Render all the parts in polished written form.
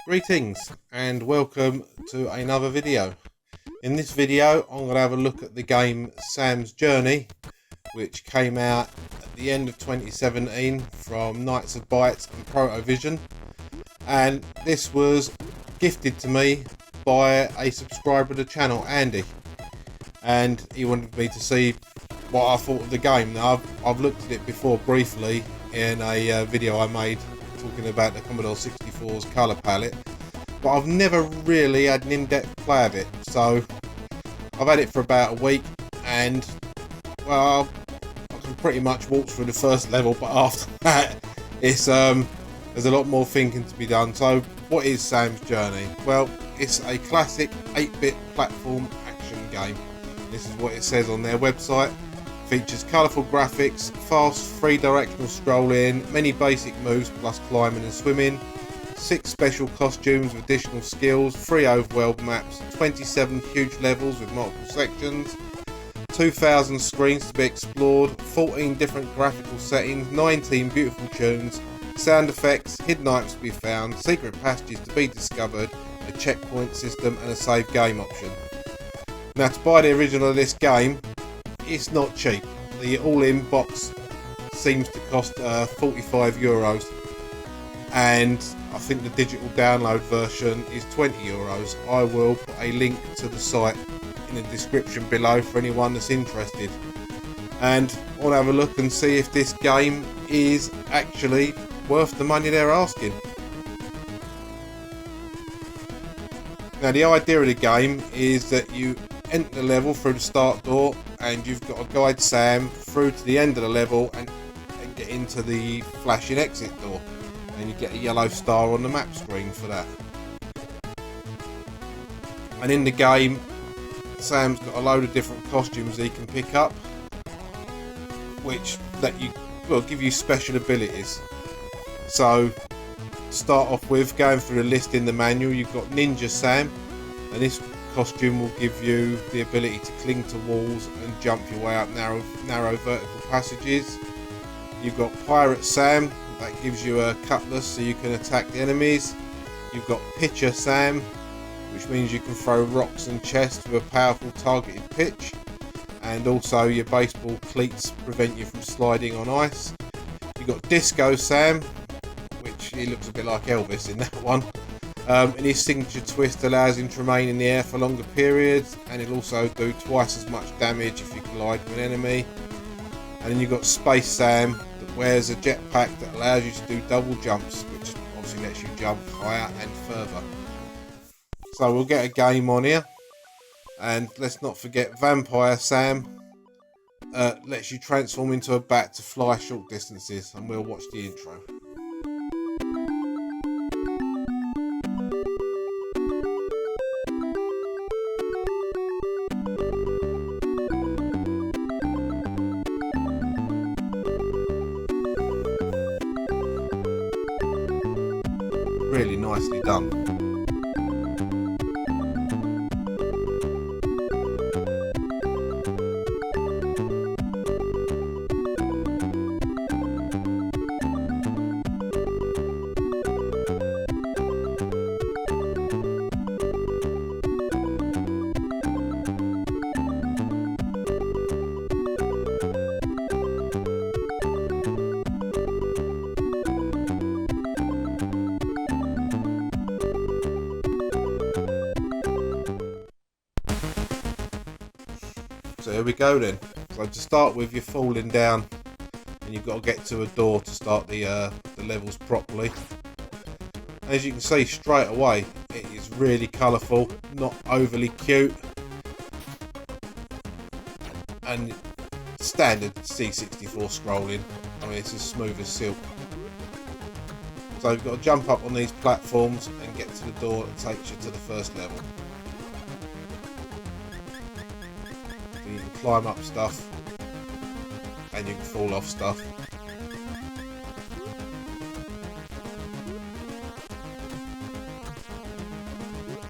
Greetings and welcome to another video. In this video I'm going to have a look at the game Sam's Journey, which came out at the end of 2017 from Knights of Bytes and Protovision, and this was gifted to me by a subscriber of the channel, Andy, and he wanted me to see what I thought of the game. Now I've looked at it before briefly in a video I made talking about the Commodore 64's colour palette, but I've never really had an in-depth play of it. So I've had it for about a week, and well, I can pretty much walk through the first level, but after that it's there's a lot more thinking to be done. So what is Sam's Journey? Well, it's a classic 8-bit platform action game. This is what it says on their website. Features colourful graphics, fast 3-directional scrolling, many basic moves plus climbing and swimming, 6 special costumes with additional skills, 3 overworld maps, 27 huge levels with multiple sections, 2,000 screens to be explored, 14 different graphical settings, 19 beautiful tunes, sound effects, hidden items to be found, secret passages to be discovered, a checkpoint system and a save game option. Now, to buy the original of this game, it's not cheap. The all-in box seems to cost €45, and I think the digital download version is €20. I will put a link to the site in the description below for anyone that's interested, and I'll have a look and see if this game is actually worth the money they're asking. Now, the idea of the game is that you enter the level through the start door, and you've got to guide Sam through to the end of the level and get into the flashing exit door, and you get a yellow star on the map screen for that. And in the game, Sam's got a load of different costumes he can pick up, which give you special abilities. So to start off with, going through the list in the manual, you've got Ninja Sam, and this costume will give you the ability to cling to walls and jump your way up narrow vertical passages. You've got Pirate Sam, that gives you a cutlass so you can attack the enemies. You've got Pitcher Sam, which means you can throw rocks and chests with a powerful targeted pitch, and also your baseball cleats prevent you from sliding on ice. You've got Disco Sam, which he looks a bit like Elvis in that one. And his signature twist allows him to remain in the air for longer periods, and he'll also do twice as much damage if you collide with an enemy. And then you've got Space Sam, that wears a jetpack that allows you to do double jumps, which obviously lets you jump higher and further. So we'll get a game on here, and let's not forget Vampire Sam, lets you transform into a bat to fly short distances, and we'll watch the intro. Really nicely done. So here we go then. So to start with, you're falling down, and you've got to get to a door to start the levels properly. As you can see straight away, it is really colourful, not overly cute, and standard C64 scrolling. I mean, it's as smooth as silk. So you've got to jump up on these platforms and get to the door that takes you to the first level. You can climb up stuff, and you can fall off stuff.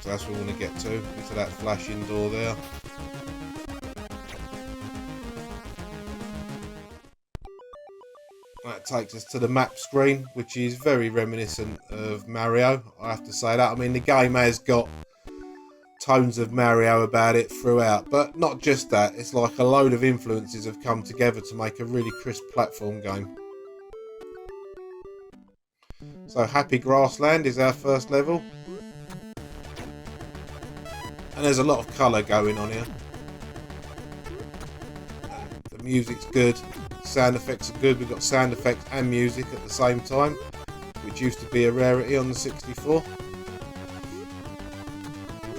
So that's what we want to get to, into that flashing door there. That that takes us to the map screen, which is very reminiscent of Mario, I have to say that. I mean, the game has got tones of Mario about it throughout, but not just that. It's like a load of influences have come together to make a really crisp platform game. So Happy Grassland is our first level. And there's a lot of colour going on here. The music's good, sound effects are good. We've got sound effects and music at the same time, which used to be a rarity on the 64.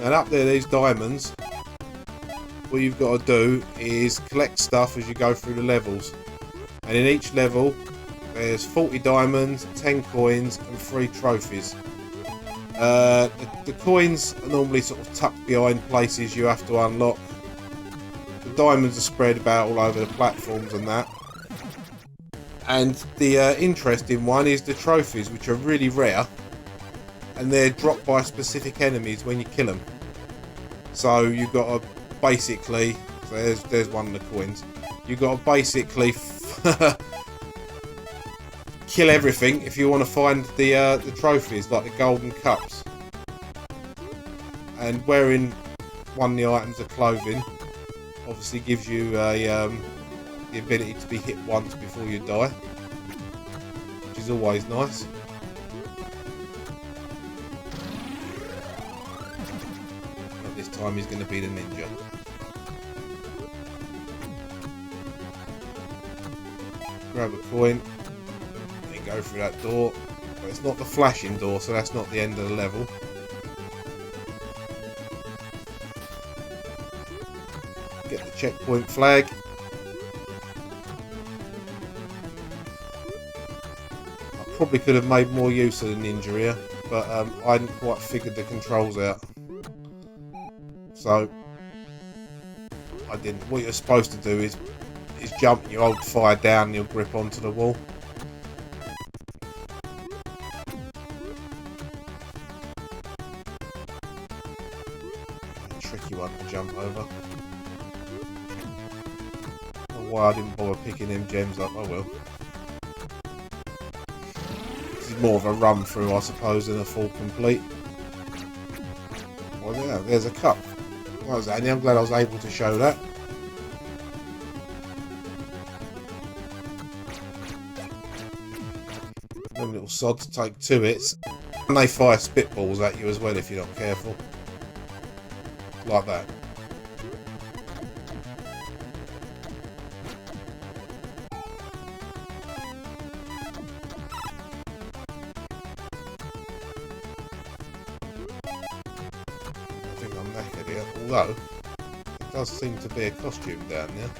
And up there, these diamonds, what you've got to do is collect stuff as you go through the levels. And in each level, there's 40 diamonds, 10 coins and 3 trophies. The coins are normally sort of tucked behind places you have to unlock. The diamonds are spread about all over the platforms and that. And the interesting one is the trophies, which are really rare. And they're dropped by specific enemies when you kill them. So you've got to basically... So there's one of the coins. You've got to basically... kill everything if you want to find the trophies, like the golden cups. And wearing one of the items of clothing obviously gives you the ability to be hit once before you die, which is always nice. But this time he's going to be the ninja. Grab a coin. Go through that door, but it's not the flashing door, so that's not the end of the level. Get the checkpoint flag. I probably could have made more use of the ninja here, but I hadn't quite figured the controls out, so I didn't. What you're supposed to do is jump and you hold fire down and you'll grip onto the wall. Tricky one to jump over. I don't know why I didn't bother picking them gems up. Oh well. This is more of a run through, I suppose, than a full complete. Well, yeah, there's a cup. What was that? I'm glad I was able to show that. Them little sods take 2 hits, and they fire spitballs at you as well if you're not careful. Like that. I think I'm knackered here, although it does seem to be a costume down there.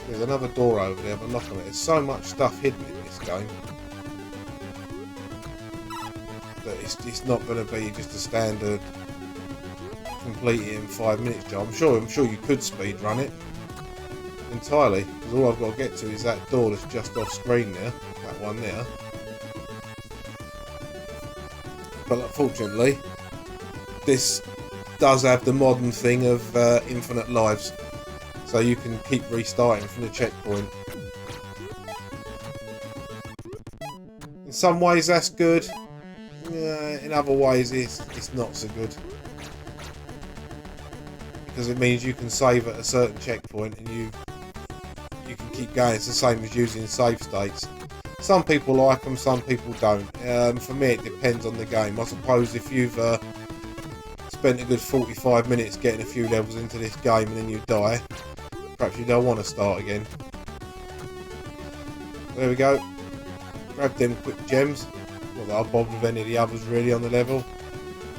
There's another door over there, but knock on it. There's so much stuff hidden in this game that it's not going to be just a standard complete it in 5 minutes job. I'm sure you could speed run it entirely, because all I've got to get to is that door that's just off screen there, that one there. But unfortunately, this does have the modern thing of infinite lives. So you can keep restarting from the checkpoint. In some ways that's good. In other ways it's not so good. Because it means you can save at a certain checkpoint and you can keep going. It's the same as using save states. Some people like them, some people don't. For me it depends on the game. I suppose if you've spent a good 45 minutes getting a few levels into this game and then you die, perhaps you don't want to start again. There we go. Grab them quick gems. Not that I'll bother with any of the others really on the level.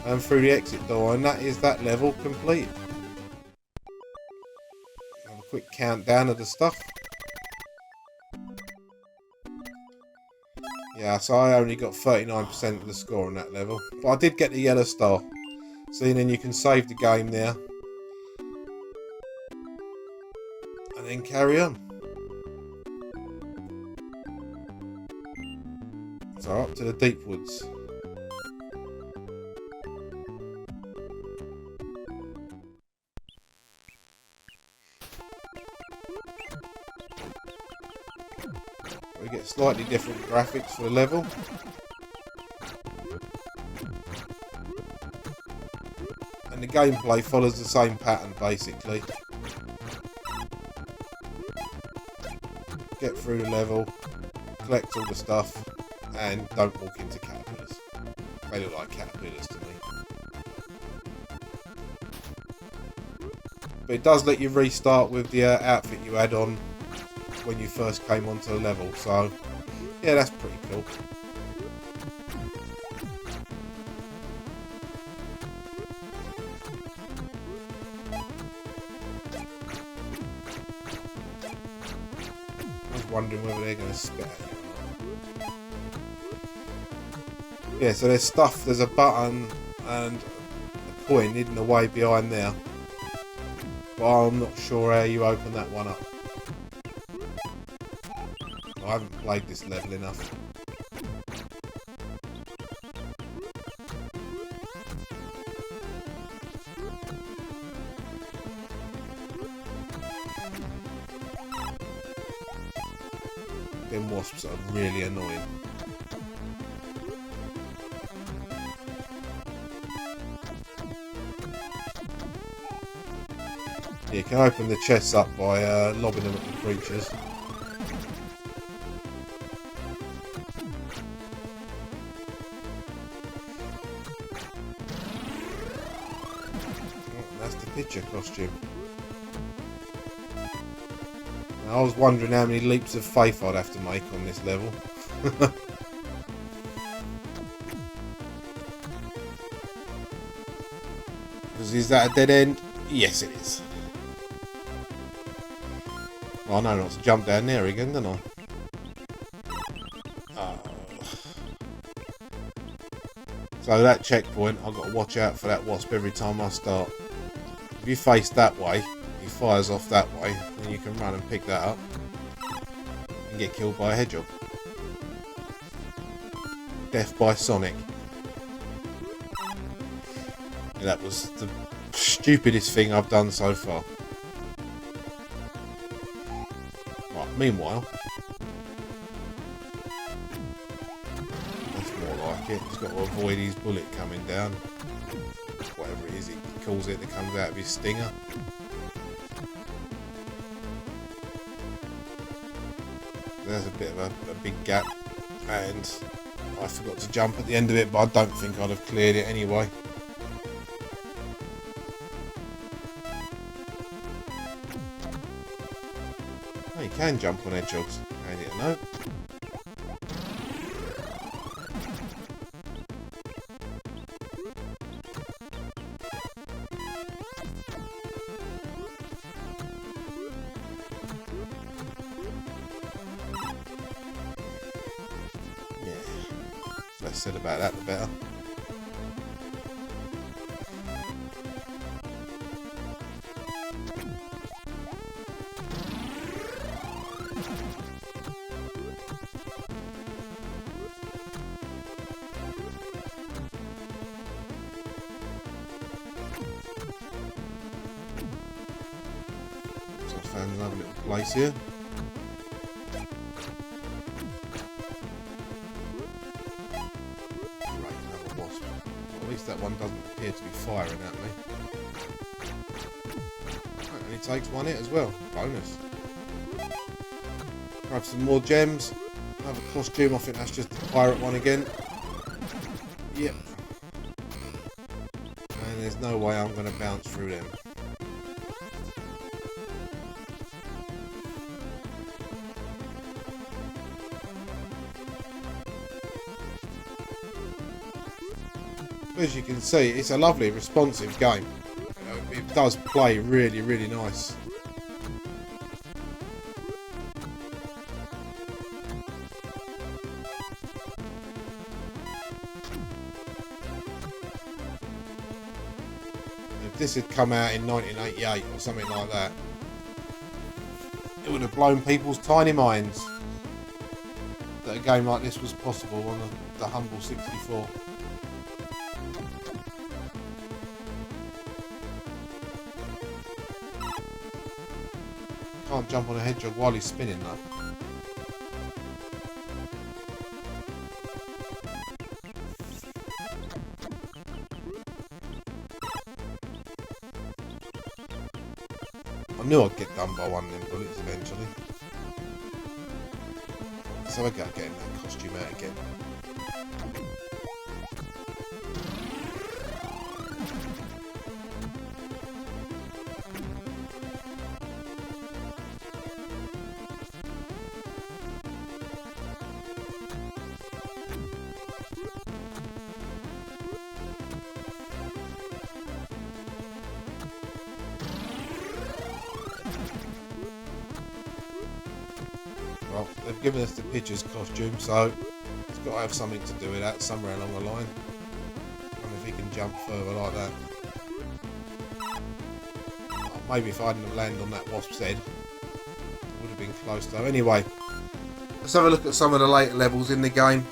And through the exit door, and that is that level complete. Have a quick countdown of the stuff. Yeah, so I only got 39% of the score on that level. But I did get the yellow star. See, and then you can save the game there. And then carry on. So up to the deep woods. We get slightly different graphics for the level. And the gameplay follows the same pattern basically. Get through the level, collect all the stuff, and don't walk into caterpillars. They look like caterpillars to me. But it does let you restart with the outfit you had on when you first came onto the level, so yeah, that's pretty cool. I was wondering whether they're going to spit at you. Yeah, so there's stuff, there's a button and a coin hidden away behind there. But I'm not sure how you open that one up. I haven't played this level enough. Them wasps are really annoying. You can open the chests up by lobbing them at the creatures. Oh, that's the picture costume. Now, I was wondering how many leaps of faith I'd have to make on this level. Is that a dead end? Yes, it is. Well, I know not to jump down there again, don't I? Oh. So that checkpoint, I've got to watch out for that wasp every time I start. If you face that way, he fires off that way, then you can run and pick that up and get killed by a hedgehog. Death by Sonic. Yeah, that was the stupidest thing I've done so far. Meanwhile, that's more like it. He's got to avoid his bullet coming down. Whatever it is he calls it that comes out of his stinger. There's a bit of a big gap, and I forgot to jump at the end of it, but I don't think I'd have cleared it anyway. Oh, you can jump on hedgehogs. I didn't know. Yeah. Less said about that, the better. Found another little place here. Right, another wasp. Well, at least that one doesn't appear to be firing at me. Right, and he takes one hit as well. Bonus. Grab some more gems. Another costume. I think that's just the pirate one again. Yep. And there's no way I'm going to bounce through them. As you can see, it's a lovely, responsive game. It does play really, really nice. If this had come out in 1988 or something like that, it would have blown people's tiny minds that a game like this was possible on the humble 64. Can't jump on a hedgehog while he's spinning though. I knew I'd get done by one of them bullets eventually. Let's have a go at getting that costume out again. Well, they've given us the Pidge's costume, so it's got to have something to do with that somewhere along the line. I wonder if he can jump further like that. Oh, maybe if I hadn't have landed on that wasp's head, it would have been close though. Anyway, let's have a look at some of the later levels in the game,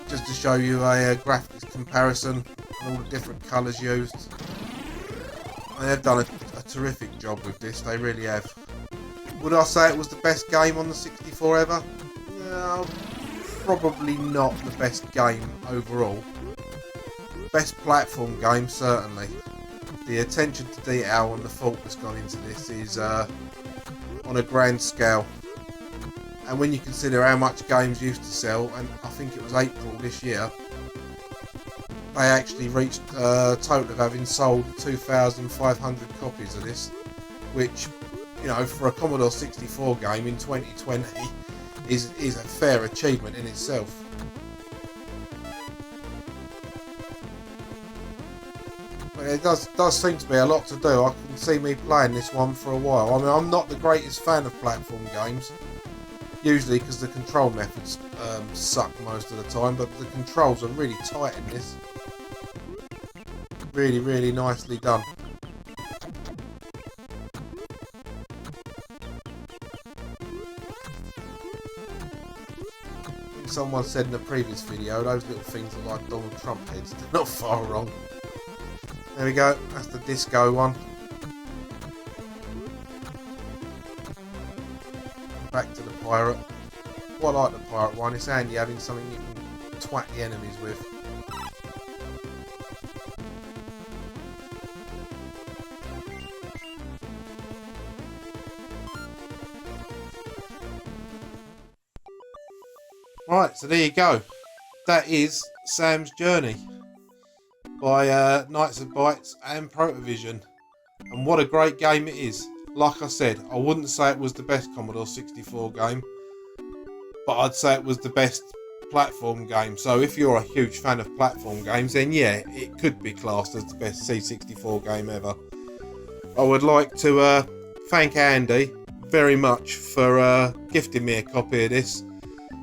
just to show you a graphics comparison and all the different colours used. They have done a terrific job with this, they really have. Would I say it was the best game on the 64 ever? No, probably not the best game overall. Best platform game, certainly. The attention to detail and the thought that's gone into this is on a grand scale. And when you consider how much games used to sell, and I think it was April this year, they actually reached a total of having sold 2,500 copies of this, which, you know, for a Commodore 64 game in 2020 is a fair achievement in itself. But it does seem to be a lot to do. I can see me playing this one for a while. I mean, I'm not the greatest fan of platform games, usually because the control methods suck most of the time, but the controls are really tight in this. Really, really nicely done. Someone said in a previous video, those little things are like Donald Trump heads. They're not far wrong. There we go, that's the disco one. Back to the pirate. Quite like the pirate one, it's handy having something you can twat the enemies with. Right, so there you go. That is Sam's Journey by Knights of Bytes and Protovision. And what a great game it is. Like I said, I wouldn't say it was the best Commodore 64 game, but I'd say it was the best platform game. So if you're a huge fan of platform games, then yeah, it could be classed as the best C64 game ever. I would like to thank Andy very much for gifting me a copy of this,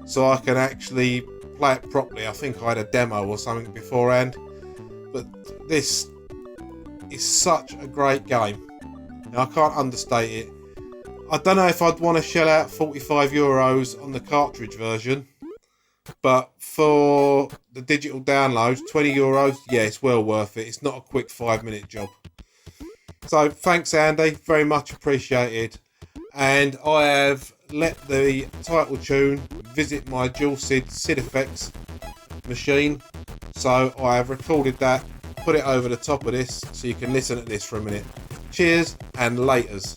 so I can actually play it properly. I think I had a demo or something beforehand, but this is such a great game. Now, I can't understate it. I don't know if I'd want to shell out €45 on the cartridge version, but for the digital downloads, €20, yeah, it's well worth it. It's not a quick 5-minute job. So thanks, Andy, very much appreciated. And I have let the title tune visit my dual SID effects machine, so I have recorded that, put it over the top of this so you can listen to this for a minute. Cheers and laters.